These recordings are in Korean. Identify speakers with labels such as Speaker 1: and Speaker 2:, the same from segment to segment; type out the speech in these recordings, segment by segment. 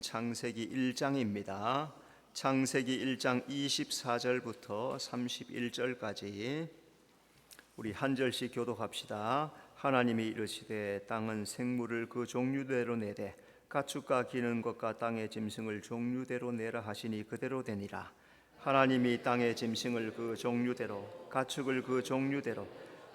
Speaker 1: 창세기 1장입니다. 창세기 1장 24절부터 31절까지 우리 한 절씩 교독합시다. 하나님이 이르시되 땅은 생물을 그 종류대로 내되 가축과 기는 것과 땅의 짐승을 종류대로 내라 하시니 그대로 되니라. 하나님이 땅의 짐승을 그 종류대로 가축을 그 종류대로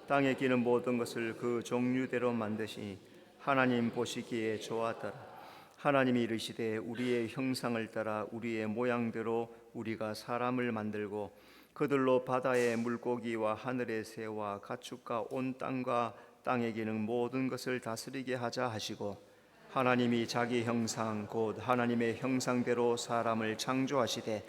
Speaker 1: 땅에 기는 모든 것을 그 종류대로 만드시니 하나님 보시기에 좋았더라. 하나님이 이르시되 우리의 형상을 따라 우리의 모양대로 우리가 사람을 만들고 그들로 바다의 물고기와 하늘의 새와 가축과 온 땅과 땅에 기는 모든 것을 다스리게 하자 하시고, 하나님이 자기 형상 곧 하나님의 형상대로 사람을 창조하시되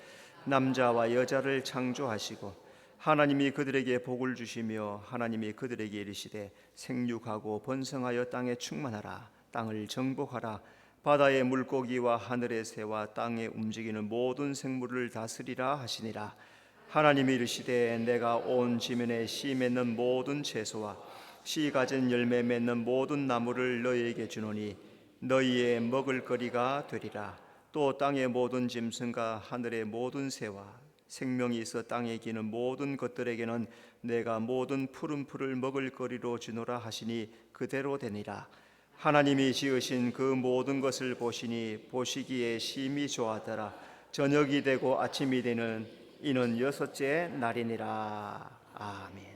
Speaker 1: 남자와 여자를 창조하시고, 하나님이 그들에게 복을 주시며 하나님이 그들에게 이르시되 생육하고 번성하여 땅에 충만하라. 땅을 정복하라. 바다의 물고기와 하늘의 새와 땅에 움직이는 모든 생물을 다스리라 하시니라. 하나님이 이르시되 내가 온 지면에 씨 맺는 모든 채소와 씨 가진 열매 맺는 모든 나무를 너희에게 주노니 너희의 먹을거리가 되리라. 또 땅의 모든 짐승과 하늘의 모든 새와 생명이 있어 땅에 기는 모든 것들에게는 내가 모든 푸른 풀을 먹을거리로 주노라 하시니 그대로 되니라. 하나님이 지으신 그 모든 것을 보시니 보시기에 심히 좋았더라. 저녁이 되고 아침이 되는 이는 여섯째 날이니라. 아멘.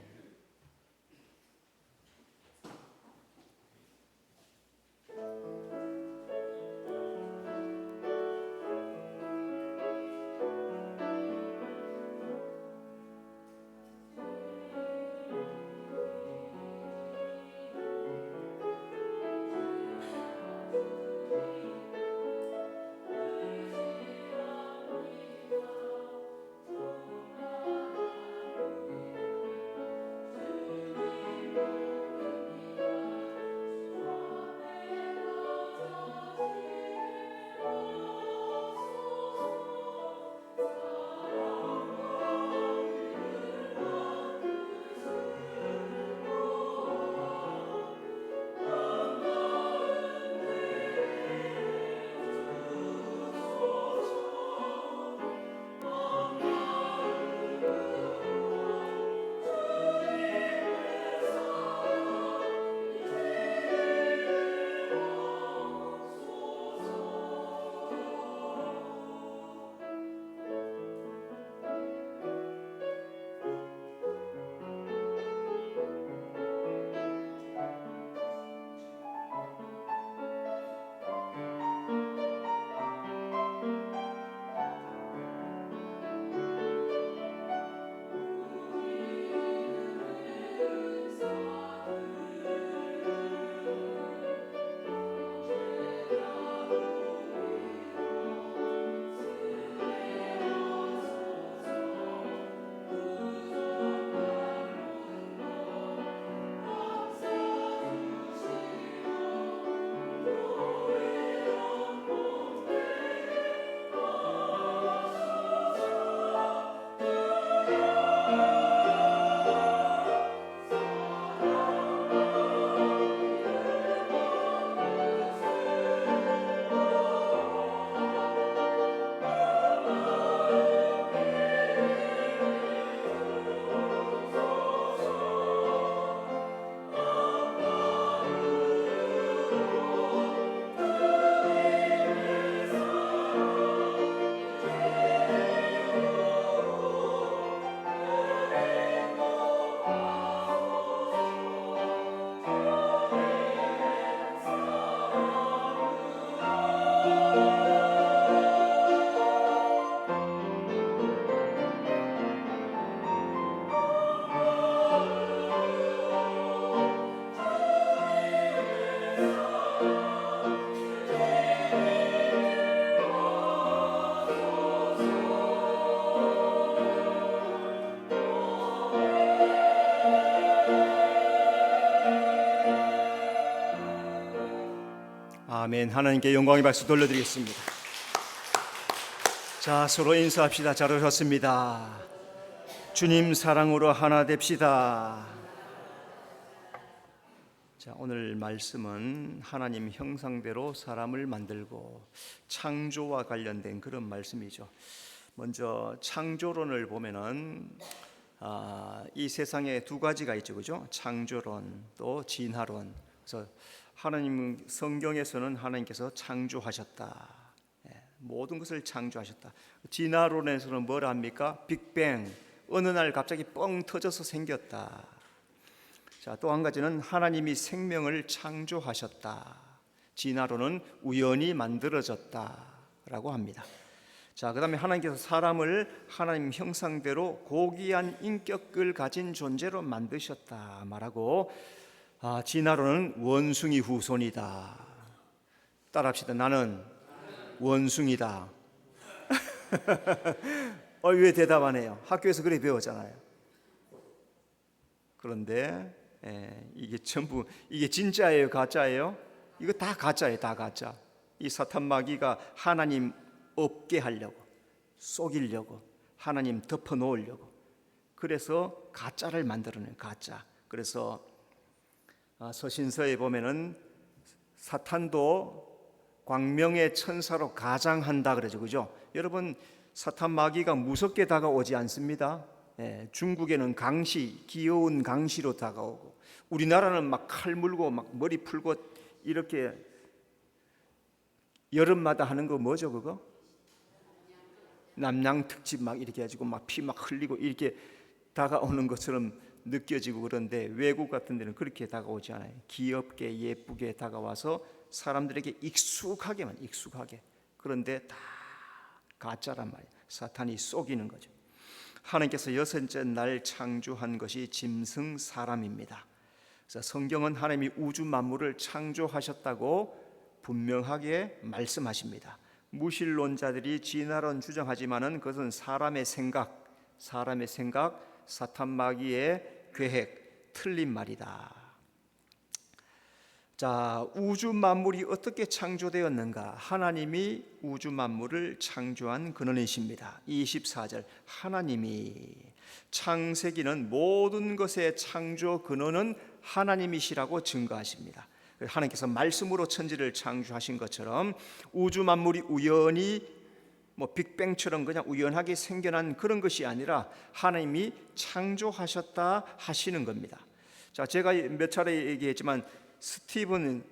Speaker 1: 아멘. 하나님께 영광의 박수 돌려드리겠습니다. 자, 서로 인사합시다. 잘 오셨습니다. 주님 사랑으로 하나 됩시다. 자, 오늘 말씀은 하나님 형상대로 사람을 만들고 창조와 관련된 그런 말씀이죠. 먼저 창조론을 보면은 이 세상에 두 가지가 있죠, 그죠? 창조론 또 진화론. 그래서 하나님 성경에서는 하나님께서 창조하셨다. 모든 것을 창조하셨다. 진화론에서는 뭘 합니까? 빅뱅. 어느 날 갑자기 뻥 터져서 생겼다. 자, 또 한 가지는 하나님이 생명을 창조하셨다. 진화론은 우연히 만들어졌다라고 합니다. 자, 그다음에 하나님께서 사람을 하나님 형상대로 고귀한 인격을 가진 존재로 만드셨다 말하고, 진화론은 원숭이 후손이다. 따라합시다. 나는 원숭이다. 왜 대답 안 해요? 학교에서 그렇게 배웠잖아요. 그런데 이게 전부 이게 진짜예요, 가짜예요? 이거 다 가짜예요, 다 가짜. 이 사탄 마귀가 하나님 없게 하려고, 속이려고, 하나님 덮어 놓으려고, 그래서 가짜를 만들어내요, 가짜. 그래서 서신서에 보면은 사탄도 광명의 천사로 가장한다 그러죠, 그죠? 여러분, 사탄 마귀가 무섭게 다가오지 않습니다. 중국에는 강시, 귀여운 강시로 다가오고, 우리나라는 막 칼 물고 막 머리 풀고 이렇게 여름마다 하는 거 뭐죠, 그거? 남양 특집 막 이렇게 해가지고 막 피 막 흘리고 이렇게 다가오는 것처럼 느껴지고, 그런데 외국 같은 데는 그렇게 다가오지 않아요. 귀엽게 예쁘게 다가와서 사람들에게 익숙하게. 그런데 다 가짜란 말이에요. 사탄이 속이는 거죠. 하나님께서 여섯째 날 창조한 것이 짐승 사람입니다. 그래서 성경은 하나님이 우주 만물을 창조하셨다고 분명하게 말씀하십니다. 무신론자들이 진화론 주장하지만은 그것은 사람의 생각, 사탄 마귀의 계획, 틀린 말이다. 자, 우주 만물이 어떻게 창조되었는가? 하나님이 우주 만물을 창조한 근원이십니다. 24절, 하나님이. 창세기는 모든 것의 창조 근원은 하나님이시라고 증거하십니다. 하나님께서 말씀으로 천지를 창조하신 것처럼 우주 만물이 우연히 빅뱅처럼 그냥 우연하게 생겨난 그런 것이 아니라 하나님이 창조하셨다 하시는 겁니다. 자, 제가 몇 차례 얘기했지만 스티븐,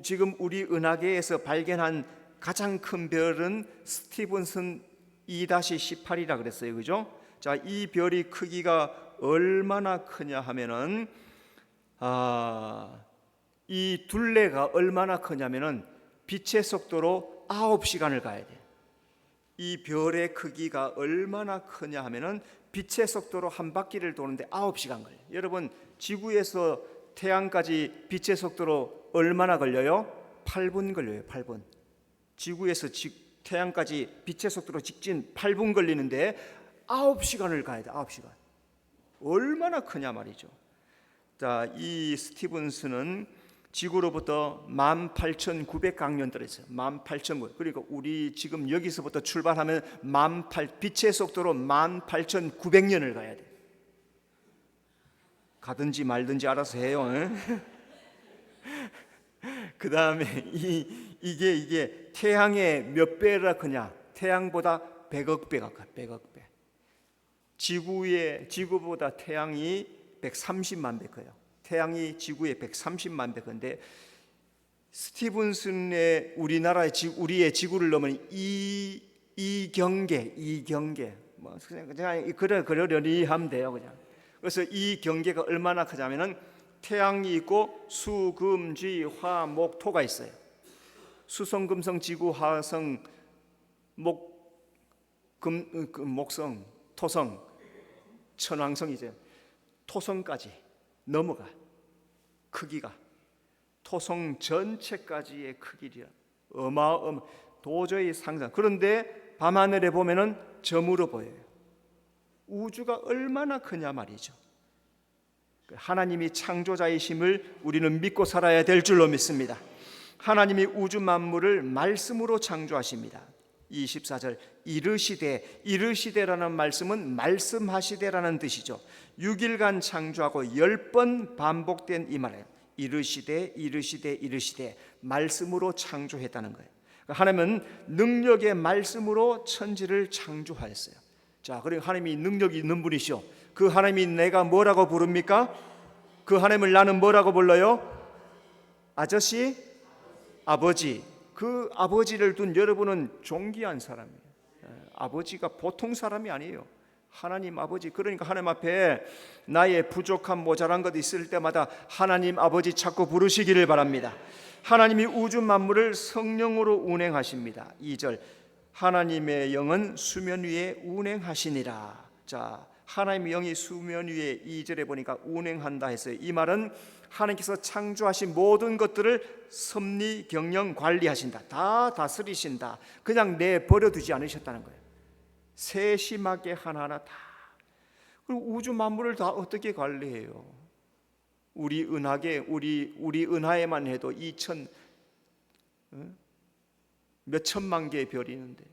Speaker 1: 지금 우리 은하계에서 발견한 가장 큰 별은 스티븐슨 2-18이라 그랬어요, 그죠? 자, 이 별이 크기가 얼마나 크냐 하면은 이 둘레가 얼마나 크냐면은 빛의 속도로 9시간을 가야 돼요. 이 별의 크기가 얼마나 크냐 하면은 빛의 속도로 한 바퀴를 도는데 9시간 걸려요. 여러분, 지구에서 태양까지 빛의 속도로 얼마나 걸려요? 8분 걸려요. 8분. 지구에서 태양까지 빛의 속도로 직진 8분 걸리는데 9시간을 가야 돼. 9시간. 얼마나 크냐 말이죠. 자, 이 스티븐슨은 지구로부터 18,900강년 떨어졌어요. 18,900. 그러니까 우리 지금 여기서부터 출발하면 빛의 속도로 18,900년을 가야 돼. 가든지 말든지 알아서 해요. 그 다음에 이게 태양의 몇 배라 크냐? 태양보다 100억 배가 커. 100억 배. 지구보다 태양이 130만 배 커요. 태양이 지구의 130만 배 큰데 스티븐슨의 우리의 지구를 넘은 이경계 그냥 그러려니 하면 돼요, 그냥. 그래서 이 경계가 얼마나 크냐면은 태양이 있고 수, 금, 쥐, 화, 목, 토가 있어요. 수성, 금성, 지구, 화성, 목성, 토성, 천왕성이죠. 토성까지 넘어가. 크기가 토성 전체까지의 크기라 도저히 상상. 그런데 밤하늘에 보면은 점으로 보여요. 우주가 얼마나 크냐 말이죠. 하나님이 창조자이심을 우리는 믿고 살아야 될 줄로 믿습니다. 하나님이 우주 만물을 말씀으로 창조하십니다. 24절, 이르시되라는 말씀은 말씀하시되라는 뜻이죠. 6일간 창조하고 10번 반복된 이 말이에요. 이르시되 말씀으로 창조했다는 거예요. 하나님은 능력의 말씀으로 천지를 창조하였어요. 자, 그리고 하나님이 능력이 있는 분이시오. 그 하나님이 내가 뭐라고 부릅니까? 그 하나님을 나는 뭐라고 불러요? 아저씨, 아버지. 그 아버지를 둔 여러분은 존귀한 사람이에요. 아버지가 보통 사람이 아니에요. 하나님 아버지. 그러니까 하나님 앞에 나의 부족한 모자란 것 있을 때마다 하나님 아버지 자꾸 부르시기를 바랍니다. 하나님이 우주 만물을 성령으로 운행하십니다. 2절, 하나님의 영은 수면 위에 운행하시니라. 자, 하나님의 영이 수면 위에 2절에 보니까 운행한다 했어요. 이 말은 하나님께서 창조하신 모든 것들을 섭리, 경영, 관리하신다. 다 다스리신다. 그냥 내버려 두지 않으셨다는 거예요. 세심하게 하나하나 다. 그리고 우주 만물을 다 어떻게 관리해요? 우리 은하계, 우리 은하에만 해도 몇 천만 개의 별이 있는데,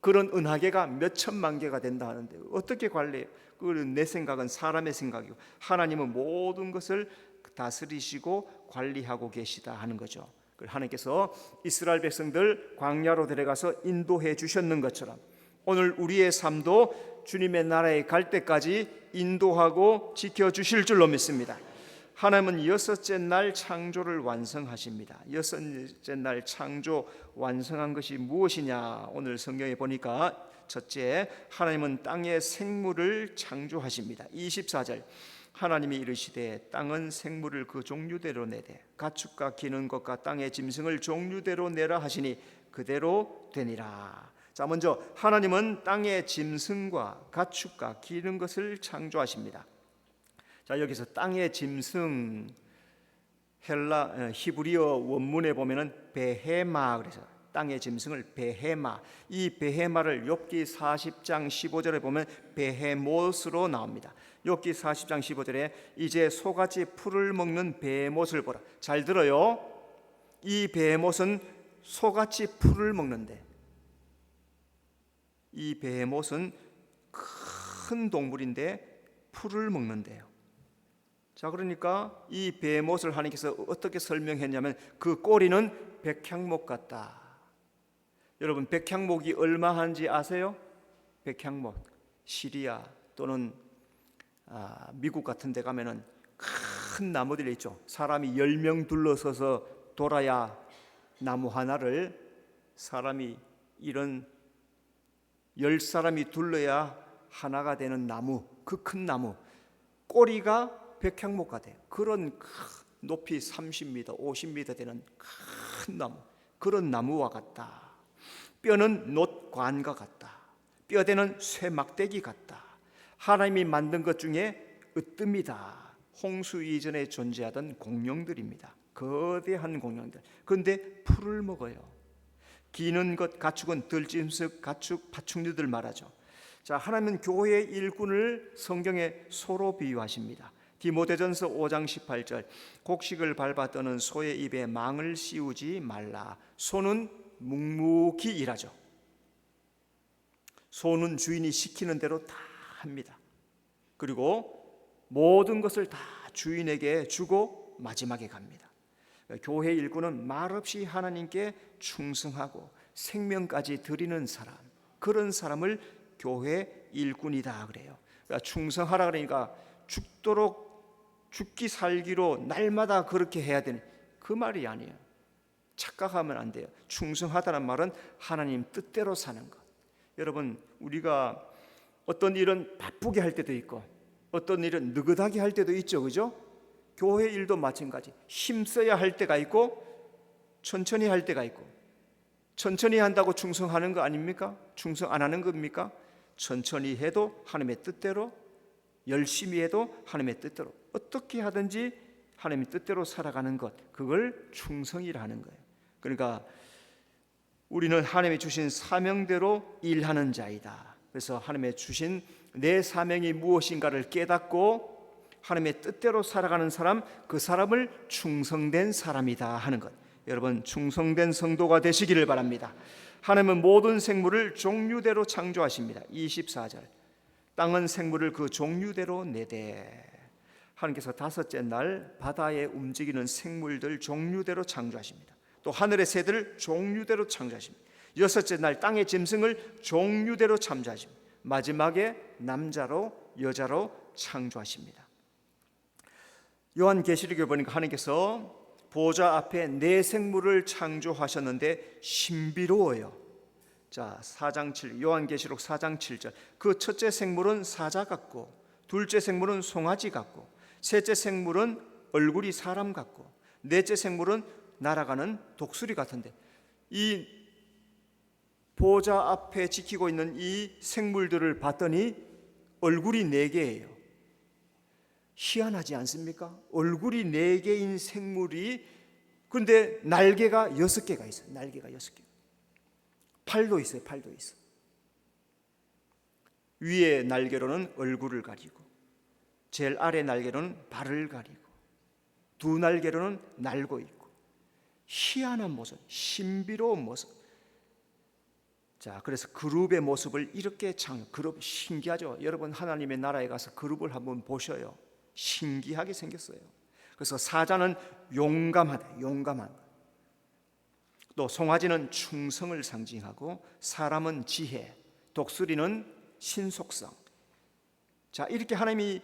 Speaker 1: 그런 은하계가 몇 천만 개가 된다 하는데 어떻게 관리해요? 그건 내 생각은 사람의 생각이고, 하나님은 모든 것을 다스리시고 관리하고 계시다 하는 거죠. 하나님께서 이스라엘 백성들 광야로 데려가서 인도해 주셨는 것처럼 오늘 우리의 삶도 주님의 나라에 갈 때까지 인도하고 지켜주실 줄로 믿습니다. 하나님은 6째 날 창조를 완성하십니다. 6째 날 창조 완성한 것이 무엇이냐? 오늘 성경에 보니까 첫째, 하나님은 땅의 생물을 창조하십니다. 24절, 하나님이 이르시되 땅은 생물을 그 종류대로 내되 가축과 기는 것과 땅의 짐승을 종류대로 내라 하시니 그대로 되니라. 자, 먼저 하나님은 땅의 짐승과 가축과 기는 것을 창조하십니다. 자, 여기서 땅의 짐승, 히브리어 원문에 보면은 베헤마, 그래서 땅의 짐승을 베헤마, 이 베헤마를 욥기 40장 15절에 보면 베헤못으로 나옵니다. 욥기 40장 15절에 이제 소같이 풀을 먹는 베헤못을 보라. 잘 들어요. 이 베헤못은 소같이 풀을 먹는데, 이 베헤못은 큰 동물인데 풀을 먹는데요. 자, 그러니까 이 베헤못을 하나님께서 어떻게 설명했냐면 그 꼬리는 백향목 같다. 여러분, 백향목이 얼마 하는지 아세요? 백향목, 시리아 또는 미국 같은 데 가면은 큰 나무들이 있죠. 사람이 10명 둘러서서 돌아야 나무 하나를, 사람이 이런 10사람이 둘러야 하나가 되는 나무, 그 큰 나무, 꼬리가 백향목 같아요. 그런 높이 30m, 50m 되는 큰 나무, 그런 나무와 같다. 뼈는 놋관과 같다. 뼈대는 쇠막대기 같다. 하나님이 만든 것 중에 으뜸이다. 홍수 이전에 존재하던 공룡들입니다. 거대한 공룡들. 그런데 풀을 먹어요. 기는 것, 가축은 들짐승, 가축, 파충류들 말하죠. 자, 하나님은 교회의 일꾼을 성경에 소로 비유하십니다. 디모데전서 5장 18절, 곡식을 밟아 떠는 소의 입에 망을 씌우지 말라. 소는 묵묵히 일하죠. 소는 주인이 시키는 대로 다 합니다. 그리고 모든 것을 다 주인에게 주고 마지막에 갑니다. 교회 일꾼은 말없이 하나님께 충성하고 생명까지 드리는 사람, 그런 사람을 교회 일꾼이다 그래요. 그러니까 충성하라 그러니까 죽도록 죽기 살기로 날마다 그렇게 해야 되는 그 말이 아니에요. 착각하면 안 돼요. 충성하다는 말은 하나님 뜻대로 사는 것. 여러분, 우리가 어떤 일은 바쁘게 할 때도 있고 어떤 일은 느긋하게 할 때도 있죠, 그죠? 교회 일도 마찬가지. 힘써야 할 때가 있고 천천히 할 때가 있고. 천천히 한다고 충성하는 거 아닙니까? 충성 안 하는 겁니까? 천천히 해도 하나님의 뜻대로, 열심히 해도 하나님의 뜻대로, 어떻게 하든지 하나님의 뜻대로 살아가는 것, 그걸 충성이라 하는 거예요. 그러니까 우리는 하나님이 주신 사명대로 일하는 자이다. 그래서 하나님의 주신 내 사명이 무엇인가를 깨닫고 하나님의 뜻대로 살아가는 사람, 그 사람을 충성된 사람이다 하는 것. 여러분, 충성된 성도가 되시기를 바랍니다. 하나님은 모든 생물을 종류대로 창조하십니다. 24절, 땅은 생물을 그 종류대로 내되. 하나님께서 다섯째 날 바다에 움직이는 생물들 종류대로 창조하십니다. 또 하늘의 새들 종류대로 창조하십니다. 여섯째 날 땅의 짐승을 종류대로 창조하십니다. 마지막에 남자로 여자로 창조하십니다. 요한계시록에 보니까 하나님께서 보좌 앞에 네 생물을 창조하셨는데 신비로워요. 자, 4장 7, 요한계시록 4장 7절. 그 첫째 생물은 사자 같고, 둘째 생물은 송아지 같고, 셋째 생물은 얼굴이 사람 같고, 넷째 생물은 날아가는 독수리 같은데, 이 보좌 앞에 지키고 있는 이 생물들을 봤더니 얼굴이 네 개예요. 희한하지 않습니까? 얼굴이 네 개인 생물이, 그런데 날개가 6개가 있어요. 날개가 6개. 팔도 있어요. 팔도 있어. 위에 날개로는 얼굴을 가리고, 제일 아래 날개로는 발을 가리고, 두 날개로는 날고 있고, 희한한 모습, 신비로운 모습. 자, 그래서 그룹의 모습을 이렇게 그룹 신기하죠. 여러분 하나님의 나라에 가서 그룹을 한번 보셔요. 신기하게 생겼어요. 그래서 사자는 용감하다, 용감한 것. 또 송아지는 충성을 상징하고, 사람은 지혜, 독수리는 신속성. 자, 이렇게 하나님이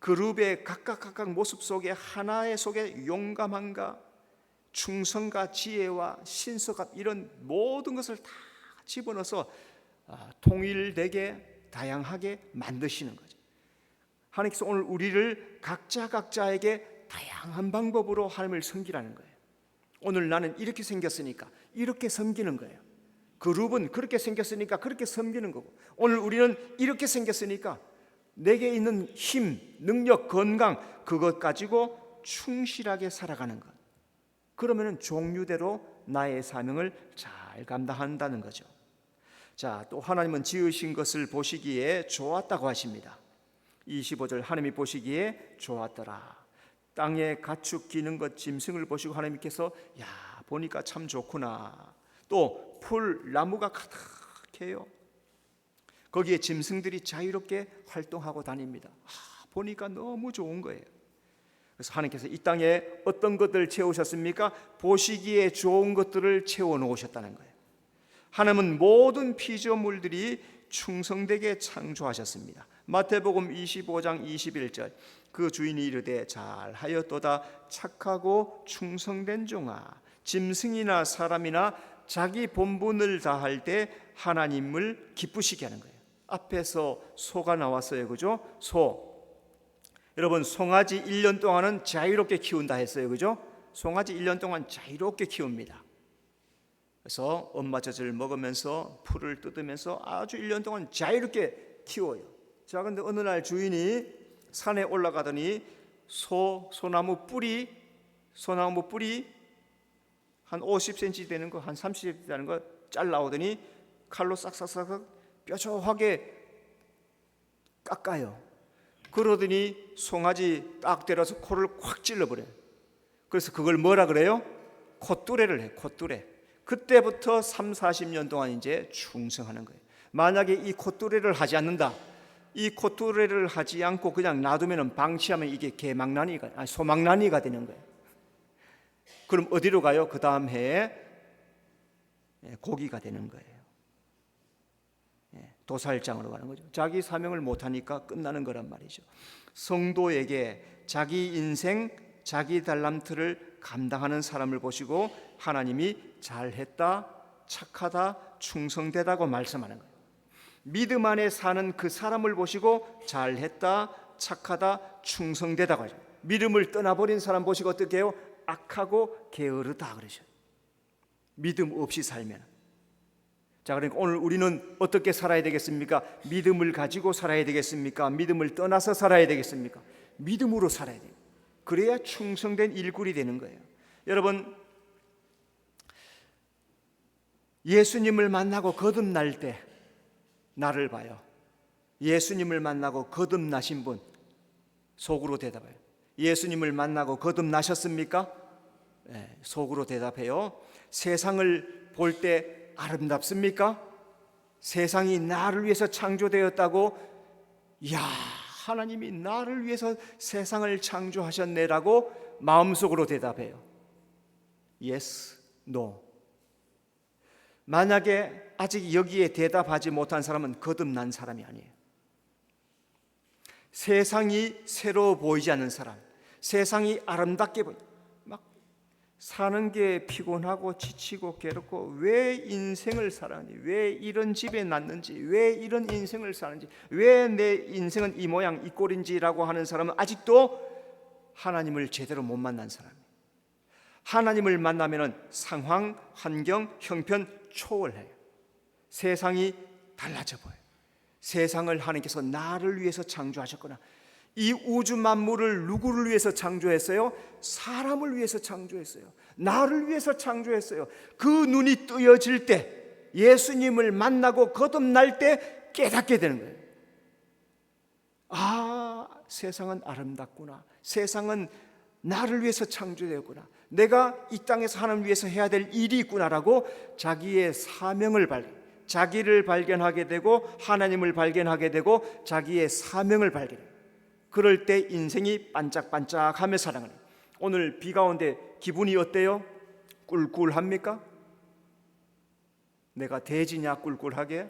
Speaker 1: 그룹의 각각 모습 속에 하나의 속에 용감함과 충성과 지혜와 신속함, 이런 모든 것을 다 집어넣어서 통일되게 다양하게 만드시는 거죠. 하나님께서 오늘 우리를 각자에게 다양한 방법으로 하나님을 섬기라는 거예요. 오늘 나는 이렇게 생겼으니까 이렇게 섬기는 거예요. 그룹은 그렇게 생겼으니까 그렇게 섬기는 거고, 오늘 우리는 이렇게 생겼으니까 내게 있는 힘, 능력, 건강, 그것 가지고 충실하게 살아가는 것. 그러면 종류대로 나의 사명을 잘 감당한다는 거죠. 자, 또 하나님은 지으신 것을 보시기에 좋았다고 하십니다. 25절, 하나님이 보시기에 좋았더라. 땅에 가축 기는 것 짐승을 보시고 하나님께서 야, 보니까 참 좋구나. 또 풀, 나무가 가득해요. 거기에 짐승들이 자유롭게 활동하고 다닙니다. 보니까 너무 좋은 거예요. 그래서 하나님께서 이 땅에 어떤 것들을 채우셨습니까? 보시기에 좋은 것들을 채워 놓으셨다는 거예요. 하나님은 모든 피조물들이 충성되게 창조하셨습니다. 마태복음 25장 21절, 그 주인이 이르되 잘하였도다 착하고 충성된 종아, 짐승이나 사람이나 자기 본분을 다할 때 하나님을 기쁘시게 하는 거예요. 앞에서 소가 나왔어요, 그죠? 소. 여러분, 송아지 1년 동안은 자유롭게 키운다 했어요, 그죠? 송아지 1년 동안 자유롭게 키웁니다. 그래서 엄마 젖을 먹으면서 풀을 뜯으면서 아주 1년 동안 자유롭게 키워요. 자, 근데 어느 날 주인이 산에 올라가더니 소나무 뿌리 한 50cm 되는 거, 한 30cm 되는 거 잘라오더니 칼로 싹싹싹 뾰족하게 깎아요. 그러더니 송아지 딱 때려서 코를 콱 찔러버려요. 그래서 그걸 뭐라 그래요? 콧뚜레를 해요. 콧뚜레. 그때부터 30-40년 동안 이제 충성하는 거예요. 만약에 이 콧뚜레를 하지 않는다, 이 콧뚜레를 하지 않고 그냥 놔두면 방치하면 이게 소망나니가 되는 거예요. 그럼 어디로 가요? 그 다음 해에 고기가 되는 거예요. 도살장으로 가는 거죠. 자기 사명을 못하니까 끝나는 거란 말이죠. 성도에게 자기 인생, 자기 달란트를 감당하는 사람을 보시고 하나님이 잘했다, 착하다, 충성되다고 말씀하는 거예요. 믿음 안에 사는 그 사람을 보시고 잘했다, 착하다, 충성되다고 하죠. 믿음을 떠나버린 사람 보시고 어떻게 해요? 악하고 게으르다 그러죠. 믿음 없이 살면. 자, 그러니까 오늘 우리는 어떻게 살아야 되겠습니까? 믿음을 가지고 살아야 되겠습니까? 믿음을 떠나서 살아야 되겠습니까? 믿음으로 살아야 돼요. 그래야 충성된 일꾼이 되는 거예요. 여러분, 예수님을 만나고 거듭날 때 나를 봐요. 예수님을 만나고 거듭나신 분 속으로 대답해요. 예수님을 만나고 거듭나셨습니까? 네, 속으로 대답해요. 세상을 볼 때 아름답습니까? 세상이 나를 위해서 창조되었다고 이야 하나님이 나를 위해서 세상을 창조하셨네라고 마음속으로 대답해요. Yes, no. 만약에 아직 여기에 대답하지 못한 사람은 거듭난 사람이 아니에요. 세상이 새로워 보이지 않는 사람, 세상이 아름답게 막 사는 게 피곤하고 지치고 괴롭고 왜 인생을 살았니? 왜 이런 집에 났는지, 왜 이런 인생을 사는지, 왜 내 인생은 이 모양 이 꼴인지라고 하는 사람은 아직도 하나님을 제대로 못 만난 사람이에요. 하나님을 만나면 상황, 환경, 형편 초월해요. 세상이 달라져 보여요. 세상을 하나님께서 나를 위해서 창조하셨구나. 이 우주 만물을 누구를 위해서 창조했어요? 사람을 위해서 창조했어요. 나를 위해서 창조했어요. 그 눈이 뜨여질 때, 예수님을 만나고 거듭날 때 깨닫게 되는 거예요. 아, 세상은 아름답구나. 세상은 나를 위해서 창조되었구나. 내가 이 땅에서 하나님을 위해서 해야 될 일이 있구나라고 자기의 사명을 자기를 발견하게 되고 하나님을 발견하게 되고 자기의 사명을 발견해요. 그럴 때 인생이 반짝반짝하며 살아가는. 오늘 비가 오는데 기분이 어때요? 꿀꿀합니까? 내가 돼지냐 꿀꿀하게?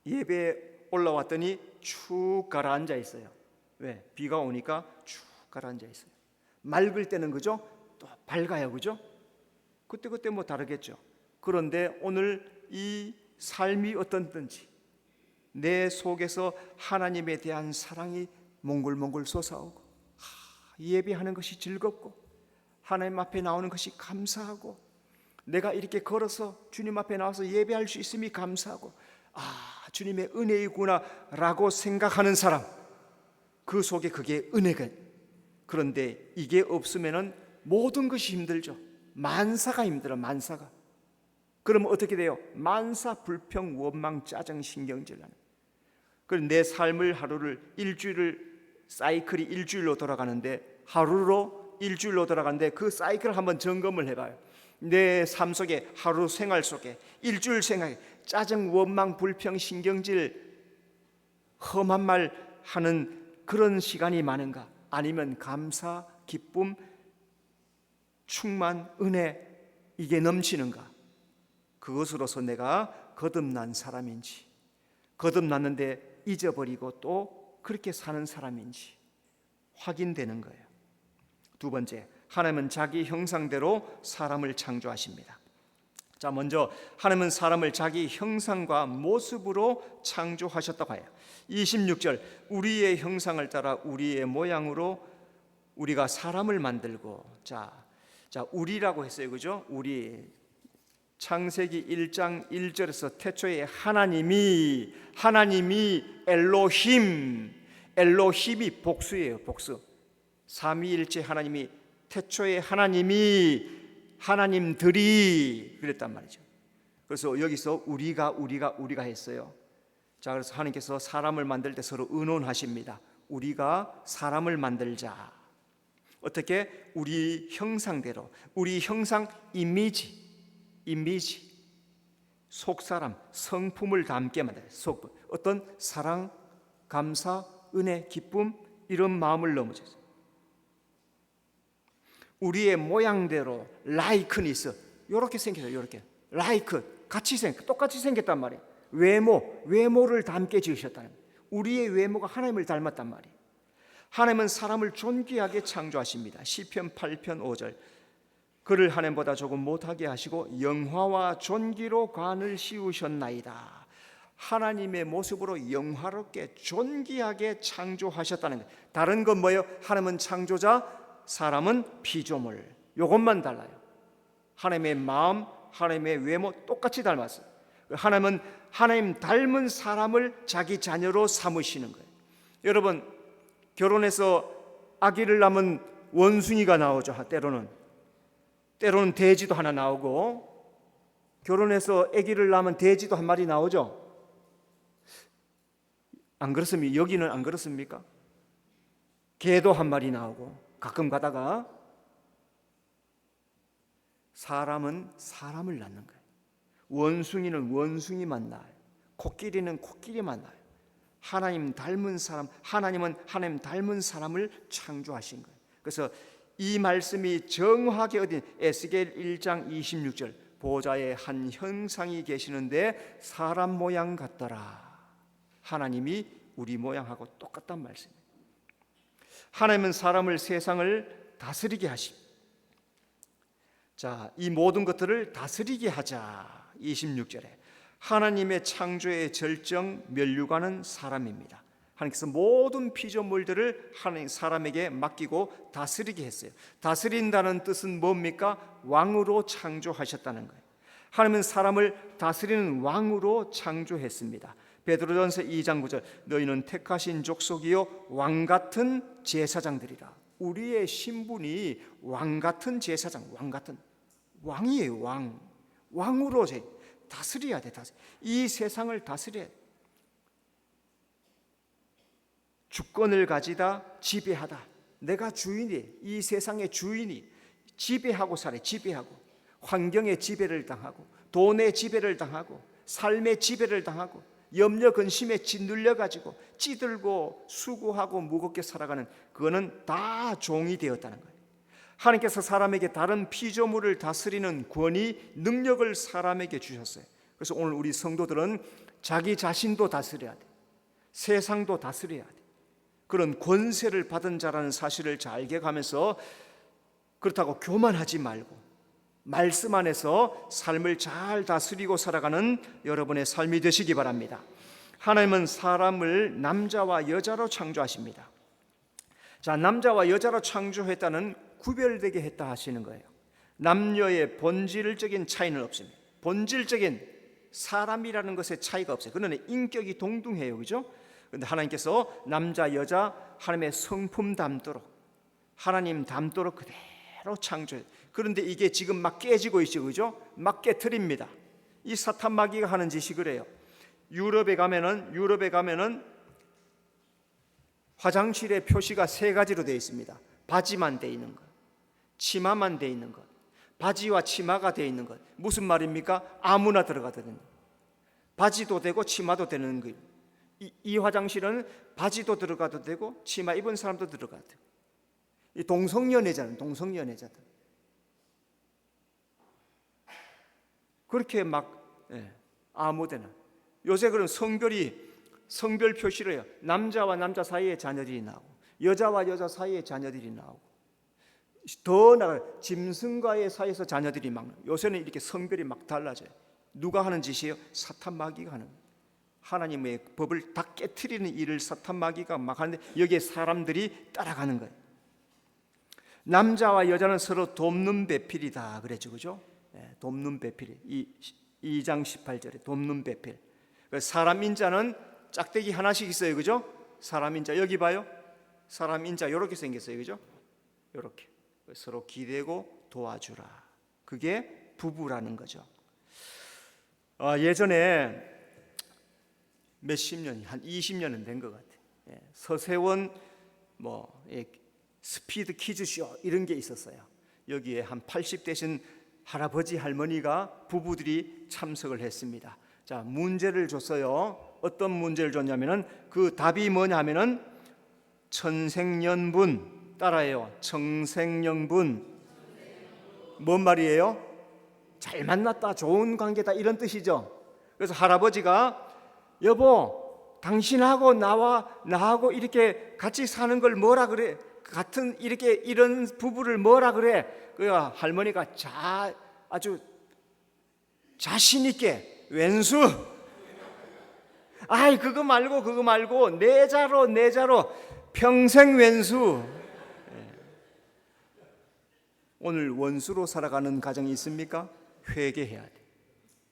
Speaker 1: 예배 올라왔더니 축 가라앉아 있어요. 왜? 비가 오니까 축 가라앉아 있어요. 맑을 때는 그죠? 또 밝아요, 그죠? 그때 뭐 다르겠죠. 그런데 오늘 이 삶이 어떻든지 내 속에서 하나님에 대한 사랑이 몽글몽글 솟아오고 예배하는 것이 즐겁고 하나님 앞에 나오는 것이 감사하고 내가 이렇게 걸어서 주님 앞에 나와서 예배할 수 있음이 감사하고 주님의 은혜이구나 라고 생각하는 사람, 그 속에 그게 은혜가. 그런데 이게 없으면 모든 것이 힘들죠. 만사가 힘들어. 만사가. 그러면 어떻게 돼요? 만사 불평 원망 짜증 신경질 나는. 그럼 내 삶을 하루를 일주일을 사이클이 일주일로 돌아가는데 하루로 일주일로 돌아가는데 그 사이클을 한번 점검을 해봐요. 내 삶 속에 하루 생활 속에 일주일 생활에 짜증 원망 불평 신경질 험한 말 하는 그런 시간이 많은가? 아니면 감사 기쁨 충만 은혜 이게 넘치는가? 그것으로서 내가 거듭난 사람인지 거듭났는데 잊어버리고 또 그렇게 사는 사람인지 확인되는 거예요. 두 번째, 하나님은 자기 형상대로 사람을 창조하십니다. 자, 먼저 하나님은 사람을 자기 형상과 모습으로 창조하셨다고 해요. 26절, 우리의 형상을 따라 우리의 모양으로 우리가 사람을 만들고. 자 우리라고 했어요, 그죠? 우리. 창세기 1장 1절에서 태초에 하나님이 엘로힘이 복수예요. 복수. 삼위일체 하나님이 태초에 하나님들이 그랬단 말이죠. 그래서 여기서 우리가 했어요. 자, 그래서 하나님께서 사람을 만들 때 서로 의논하십니다. 우리가 사람을 만들자. 어떻게? 우리 형상대로, 우리 형상 이미지 속사람 성품을 담게 만들어요. 속품. 어떤 사랑, 감사, 은혜, 기쁨 이런 마음을 넘어져서 우리의 모양대로 라이크니스 이렇게 생겼어요. 이렇게 라이크 똑같이 생겼단 말이에요. 외모를 담게 지으셨다는 거예요. 우리의 외모가 하나님을 닮았단 말이에요. 하나님은 사람을 존귀하게 창조하십니다. 시편 8편 5절, 그를 하나님보다 조금 못하게 하시고 영화와 존귀로 관을 씌우셨나이다. 하나님의 모습으로 영화롭게 존귀하게 창조하셨다는 거예요. 다른 건 뭐예요? 하나님은 창조자, 사람은 피조물. 이것만 달라요. 하나님의 마음, 하나님의 외모 똑같이 닮았어요. 하나님은 하나님 닮은 사람을 자기 자녀로 삼으시는 거예요. 여러분, 결혼해서 아기를 낳으면 원숭이가 나오죠. 때로는 돼지도 하나 나오고, 결혼해서 아기를 낳으면 돼지도 한 마리 나오죠. 안 그렇습니까? 여기는 안 그렇습니까? 개도 한 마리 나오고, 가끔 가다가. 사람은 사람을 낳는 거예요. 원숭이는 원숭이만 낳아요. 코끼리는 코끼리만 낳아요. 하나님 닮은 사람, 하나님은 하나님 닮은 사람을 창조하신 거예요. 그래서 이 말씀이 정확하게 어디 에스겔 1장 26절 보좌에 한 형상이 계시는데 사람 모양 같더라. 하나님이 우리 모양하고 똑같단 말씀이에요. 하나님은 사람을, 세상을 다스리게 하십니다. 자, 이 모든 것들을 다스리게 하자. 26절에 하나님의 창조의 절정 면류관은 사람입니다. 하나님께서 모든 피조물들을 하나님 사람에게 맡기고 다스리게 했어요. 다스린다는 뜻은 뭡니까? 왕으로 창조하셨다는 거예요. 하나님은 사람을 다스리는 왕으로 창조했습니다. 베드로전서 2장 9절 너희는 택하신 족속이요 왕같은 제사장들이라. 우리의 신분이 왕같은 제사장, 왕같은 왕이에요. 왕으로 다스려야 돼. 이 세상을 다스려야 돼. 주권을 가지다, 지배하다. 내가 주인이, 이 세상의 주인이 지배하고 살아. 지배하고 환경의 지배를 당하고 돈의 지배를 당하고 삶의 지배를 당하고 염려 근심에 짓눌려 가지고 찌들고 수고하고 무겁게 살아가는, 그거는 다 종이 되었다는 거예요. 하나님께서 사람에게 다른 피조물을 다스리는 권위, 능력을 사람에게 주셨어요. 그래서 오늘 우리 성도들은 자기 자신도 다스려야 돼. 세상도 다스려야 돼. 그런 권세를 받은 자라는 사실을 잘 기억하면서, 그렇다고 교만하지 말고 말씀 안에서 삶을 잘 다스리고 살아가는 여러분의 삶이 되시기 바랍니다. 하나님은 사람을 남자와 여자로 창조하십니다. 자, 남자와 여자로 창조했다는 구별되게 했다 하시는 거예요. 남녀의 본질적인 차이는 없습니다. 본질적인 사람이라는 것에 차이가 없어요. 그러나 인격이 동등해요. 그죠? 그런데 하나님께서 남자 여자 하나님의 성품 닮도록, 하나님 닮도록 그대로 창조해요. 그런데 이게 지금 막 깨지고 있죠. 그죠? 막 깨트립니다. 이 사탄 마귀가 하는 짓이 그래요. 유럽에 가면은 화장실에 표시가 3가지로 되어 있습니다. 바지만 되어 있는 것, 치마만 되어 있는 것, 바지와 치마가 되어 있는 것. 무슨 말입니까? 아무나 들어가도 되는 것. 바지도 되고 치마도 되는 거예요. 이 화장실은 바지도 들어가도 되고 치마 입은 사람도 들어가도 되고. 이 동성연애자는 동성연애자들 그렇게 막 아무데나. 요새 그런 성별 표시를 해요. 남자와 남자 사이에 자녀들이 나오고 여자와 여자 사이에 자녀들이 나오고, 더 나아가 짐승과의 사이에서 자녀들이 막, 요새는 이렇게 성별이 막 달라져요. 누가 하는 짓이에요? 사탄 마귀가 하는 거예요. 하나님의 법을 다 깨트리는 일을 사탄 마귀가 막 하는데 여기에 사람들이 따라가는 거예요. 남자와 여자는 서로 돕는 배필이다 그랬죠. 그죠? 돕는 배필. 2장 18절에 돕는 배필. 사람 인자는 짝대기 하나씩 있어요. 그죠? 사람 인자 여기 봐요. 사람 인자 이렇게 생겼어요. 그죠? 이렇게 서로 기대고 도와주라. 그게 부부라는 거죠. 예전에 몇십 년이, 한 20년은 된 것 같아요. 서세원 스피드 퀴즈쇼 이런 게 있었어요. 여기에 한 80대신 할아버지 할머니가 부부들이 참석을 했습니다. 자, 문제를 줬어요. 어떤 문제를 줬냐면은 그 답이 뭐냐 하면은 천생연분, 따라해요. 천생연분. 뭔 말이에요? 잘 만났다, 좋은 관계다, 이런 뜻이죠. 그래서 할아버지가 여보, 당신하고 나하고 이렇게 같이 사는 걸 뭐라 그래? 같은 이런 부부를 뭐라 그래? 그 할머니가 아주 자신 있게 왼수. 아이 그거 말고 내자로 평생 왼수. 오늘 원수로 살아가는 가정이 있습니까? 회개해야 돼.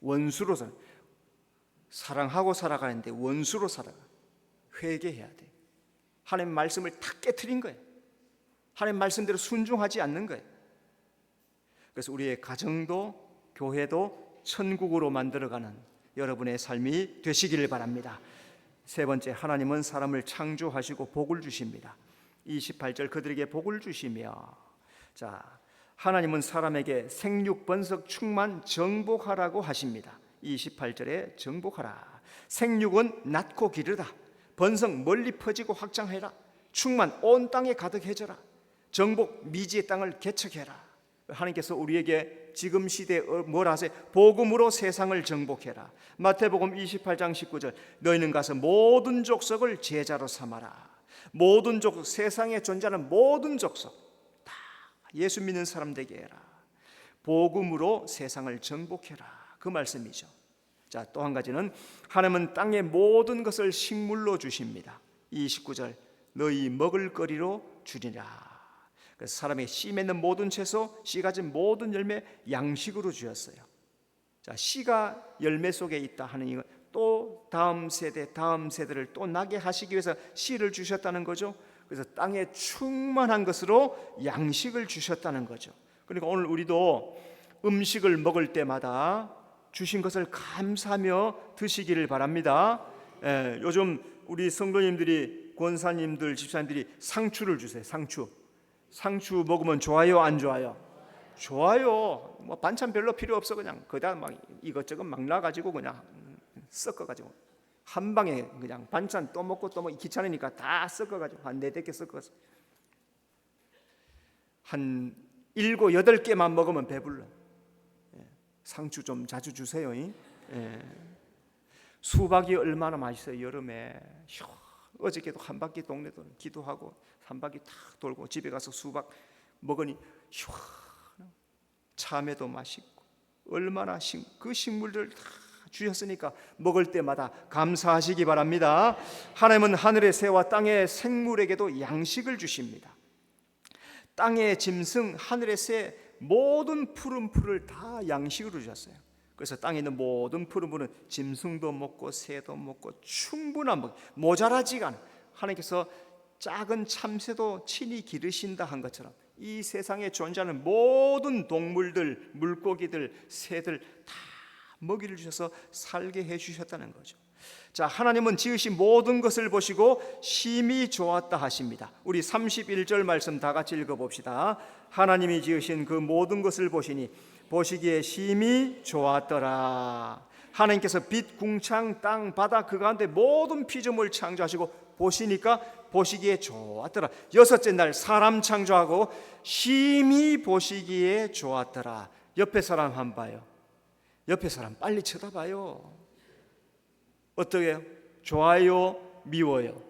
Speaker 1: 원수로 사랑하고 살아가는데 원수로 살아가. 회개해야 돼. 하나님 말씀을 다 깨트린 거예요. 하나님 말씀대로 순종하지 않는 거예요. 그래서 우리의 가정도 교회도 천국으로 만들어가는 여러분의 삶이 되시기를 바랍니다. 세 번째, 하나님은 사람을 창조하시고 복을 주십니다. 28절 그들에게 복을 주시며, 자, 하나님은 사람에게 생육 번석 충만 정복하라고 하십니다. 28절에 정복하라. 생육은 낳고 기르다. 번성 멀리 퍼지고 확장해라. 충만 온 땅에 가득해져라. 정복 미지의 땅을 개척해라. 하나님께서 우리에게 지금 시대에 뭘 하세요? 복음으로 세상을 정복해라. 마태복음 28장 19절, 너희는 가서 모든 족속을 제자로 삼아라. 모든 족속, 세상에 존재하는 모든 족속 다 예수 믿는 사람 되게 해라. 복음으로 세상을 정복해라. 그 말씀이죠. 자, 또 한 가지는 하나님은 땅의 모든 것을 식물로 주십니다. 29절, 너희 먹을 거리로 주리라. 그래서 사람의 씨 맺는 모든 채소, 씨 가진 모든 열매 양식으로 주셨어요. 자, 씨가 열매 속에 있다 하는 이건 또 다음 세대를 또 나게 하시기 위해서 씨를 주셨다는 거죠. 그래서 땅에 충만한 것으로 양식을 주셨다는 거죠. 그러니까 오늘 우리도 음식을 먹을 때마다 주신 것을 감사하며 드시기를 바랍니다. 요즘 우리 성도님들이, 권사님들, 집사님들이 상추를 주세요. 상추 먹으면 좋아요, 안 좋아요? 좋아요. 뭐 반찬 별로 필요 없어. 그냥 거기다 막 이것저것 막 놔가지고 그냥 섞어가지고 한 방에 그냥 반찬 또 먹고 또 먹기 귀찮으니까 다 섞어가지고 한 4-5개 섞어서 한 7, 8개만 먹으면 배불러. 상추 좀 자주 주세요. 수박이 얼마나 맛있어요. 여름에 어저께도 한 바퀴 동네 기도하고 한 바퀴 탁 돌고 집에 가서 수박 먹으니 참외도 맛있고 얼마나 그 식물들 다 주셨으니까 먹을 때마다 감사하시기 바랍니다. 하나님은 하늘의 새와 땅의 생물에게도 양식을 주십니다. 땅의 짐승, 하늘의 새, 모든 푸른 풀을 다 양식으로 주셨어요. 그래서 땅에 있는 모든 푸른 풀은 짐승도 먹고 새도 먹고 충분한 먹, 모자라지가 않아. 하나님께서 작은 참새도 친히 기르신다 한 것처럼 이 세상에 존재하는 모든 동물들, 물고기들, 새들 다 먹이를 주셔서 살게 해주셨다는 거죠. 자, 하나님은 지으신 모든 것을 보시고 심히 좋았다 하십니다. 우리 31절 말씀 다 같이 읽어봅시다. 하나님이 지으신 그 모든 것을 보시니 보시기에 심히 좋았더라. 하나님께서 빛, 궁창, 땅, 바다 그 가운데 모든 피조물 창조하시고 보시니까 보시기에 좋았더라. 6째 날 사람 창조하고 심히 보시기에 좋았더라. 옆에 사람 한번 봐요. 옆에 사람 빨리 쳐다봐요. 어떻게 해요? 좋아요? 미워요?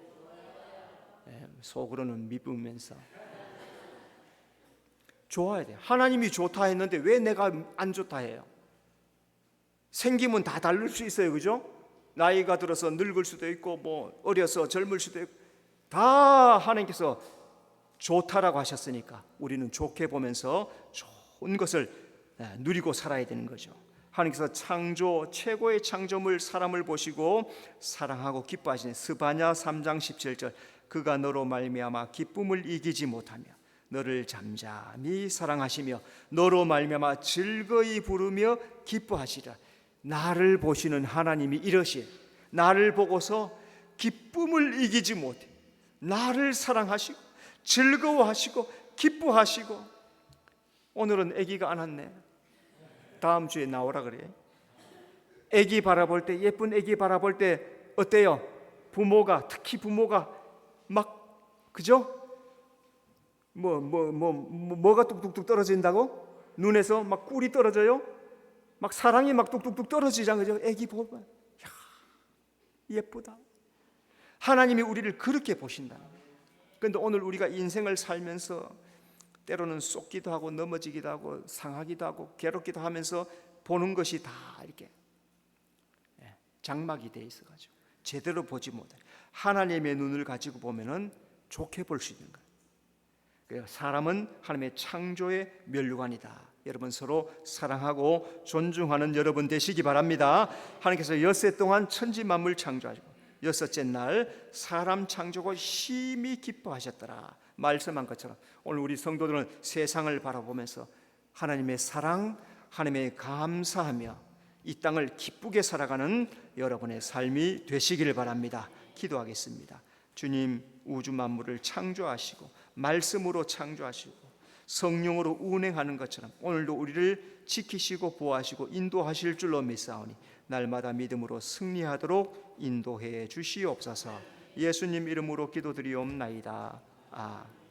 Speaker 1: 속으로는 미우면서 좋아야 돼요. 하나님이 좋다 했는데 왜 내가 안 좋다 해요? 생김은 다 다를 수 있어요. 그죠? 나이가 들어서 늙을 수도 있고 뭐 어려서 젊을 수도 있고 다 하나님께서 좋다라고 하셨으니까 우리는 좋게 보면서 좋은 것을 누리고 살아야 되는 거죠. 하나님께서 창조 최고의 창조물 사람을 보시고 사랑하고 기뻐하시네. 스바냐 3장 17절, 그가 너로 말미암아 기쁨을 이기지 못하며 너를 잠잠히 사랑하시며 너로 말미암아 즐거이 부르며 기뻐하시라. 나를 보시는 하나님이 이러시, 나를 보고서 기쁨을 이기지 못해 나를 사랑하시고 즐거워하시고 기뻐하시고. 오늘은 아기가 안 왔네. 다음 주에 나오라 그래. 아기 바라볼 때, 예쁜 아기 바라볼 때 어때요? 부모가, 특히 부모가 막, 그죠? 뭐가 뚝뚝뚝 떨어진다고? 눈에서 막 꿀이 떨어져요? 막 사랑이 막 뚝뚝뚝 떨어지잖아요. 그죠? 아기 보면 야, 예쁘다. 하나님이 우리를 그렇게 보신다. 그런데 오늘 우리가 인생을 살면서 때로는 쏟기도 하고 넘어지기도 하고 상하기도 하고 괴롭기도 하면서 보는 것이 다 이렇게 장막이 돼 있어가지고 제대로 보지 못해. 하나님의 눈을 가지고 보면은 좋게 볼 수 있는 거예요. 그래서 사람은 하나님의 창조의 면류관이다. 여러분 서로 사랑하고 존중하는 여러분 되시기 바랍니다. 하나님께서 엿새 동안 천지 만물 창조하시고 6째 날 사람 창조고 심히 기뻐하셨더라 말씀한 것처럼 오늘 우리 성도들은 세상을 바라보면서 하나님의 사랑, 하나님의 감사하며 이 땅을 기쁘게 살아가는 여러분의 삶이 되시기를 바랍니다. 기도하겠습니다. 주님, 우주 만물을 창조하시고 말씀으로 창조하시고 성령으로 운행하는 것처럼 오늘도 우리를 지키시고 보호하시고 인도하실 줄로 믿사오니 날마다 믿음으로 승리하도록 인도해 주시옵소서. 예수님 이름으로 기도드리옵나이다. 아멘.